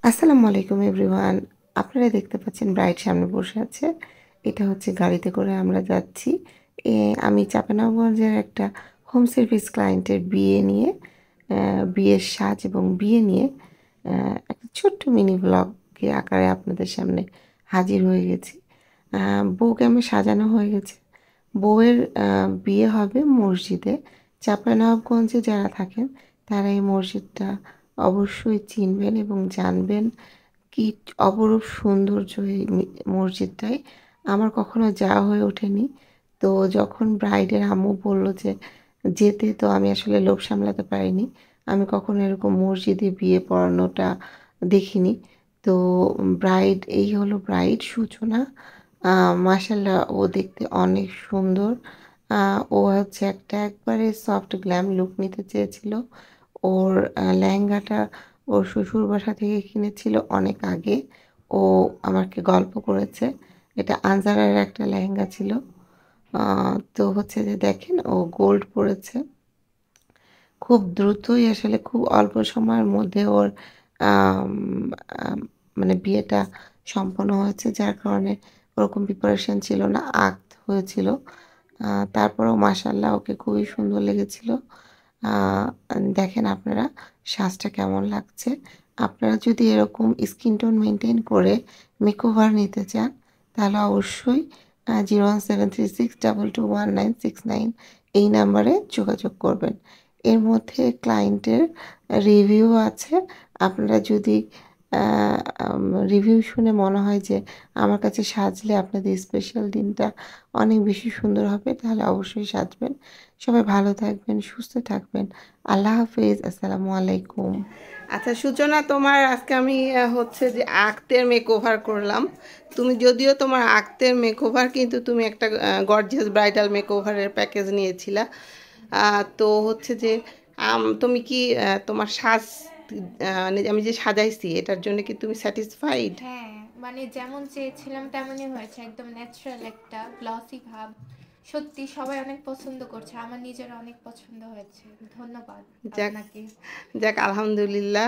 আসসালামু আলাইকুম এভরিওয়ান। আপনারা দেখতে পাচ্ছেন ব্রাইড সামনে বসে আছে। এটা হচ্ছে গাড়িতে করে আমরা যাচ্ছি। এ আমি চাঁপাইনবাবগঞ্জের একটা হোম সার্ভিস ক্লায়েন্টের বিয়ে নিয়ে বিয়ের সাজ এবং বিয়ে নিয়ে একটা ছোট্ট মিনি ভ্লগে আকারে আপনাদের সামনে হাজির হয়ে গেছি। বউকে আমি সাজানো হয়ে গেছে। বউয়ের বিয়ে হবে মসজিদে। চাঁপাইনবাবগঞ্জে যারা থাকেন তারা এই মসজিদটা অবশ্যই চিনবেন এবং জানবেন। কি অপরূপ সৌন্দর্য এই মসজিদটায়। আমার কখনো যাওয়া হয়ে ওঠেনি। তো যখন ব্রাইডের আম্মু বলল যে যেতে, তো আমি আসলে লোভ সামলাতে পারিনি। আমি কখনো এরকম মসজিদে বিয়ে পড়ানোটা দেখিনি। তো ব্রাইড, এই হলো ব্রাইড সূচনা। মাশাআল্লাহ, ও দেখতে অনেক সুন্দর। ও হচ্ছে একটা একবারে সফট গ্ল্যাম লুক নিতে চেয়েছিল। ওর লেহেঙ্গাটা ওর শ্বশুর বাসা থেকে কিনেছিল অনেক আগে। ও আমাকে গল্প করেছে। এটা আনজারার একটা লেহেঙ্গা ছিল। তো হচ্ছে যে দেখেন, ও গোল্ড পরেছে। খুব দ্রুতই, আসলে খুব অল্প সময়ের মধ্যে ওর আম আম মানে বিয়েটা সম্পন্ন হয়েছে। যার কারণে ওরকম প্রিপারেশন ছিল না, আক্ত হয়েছিল। তারপরেও মাশাআল্লাহ ওকে খুবই সুন্দর লেগেছিল। আ দেখেন আপনারা সাজটা কেমন লাগছে। আপনারা যদি এরকম স্কিন টোন মেইনটেইন করে মেকওভার নিতে চান, তাহলে অবশ্যই 01736221969 এই নাম্বারে যোগাযোগ করবেন। এর মধ্যে ক্লায়েন্টের রিভিউ আছে। আপনারা যদি আ আম রিভিউ শুনে মনে হয় যে আমার কাছে সাজলে আপনাদের স্পেশাল দিনটা অনেক বেশি সুন্দর হবে, তাহলে অবশ্যই সাজবেন। সবাই ভালো থাকবেন, সুস্থ থাকবেন। আল্লাহ হাফেজ। আসসালামু আলাইকুম। আচ্ছা সূচনা, তোমার আজকে আমি হচ্ছে যে আক্তের মেকওভার করলাম। তুমি যদিও তোমার আক্তের মেকওভার, কিন্তু তুমি একটা গর্জিয়াস ব্রাইডাল মেকওভারের প্যাকেজ নিয়েছিলা। তো হচ্ছে যে তুমি কি তোমার সাজ, আমি যে সাজাইছি এটার জন্য কি তুমি স্যাটিসফাইড? হ্যাঁ, মানে যেমন চেয়েছিলাম তেমনই হয়েছে, একদম ন্যাচারাল একটা গ্লসি ভাব। সত্যি সবাই অনেক পছন্দ করছে, আমার নিজের অনেক পছন্দ হয়েছে। ধন্যবাদ যাক, আপনাকে। যাক আলহামদুলিল্লাহ।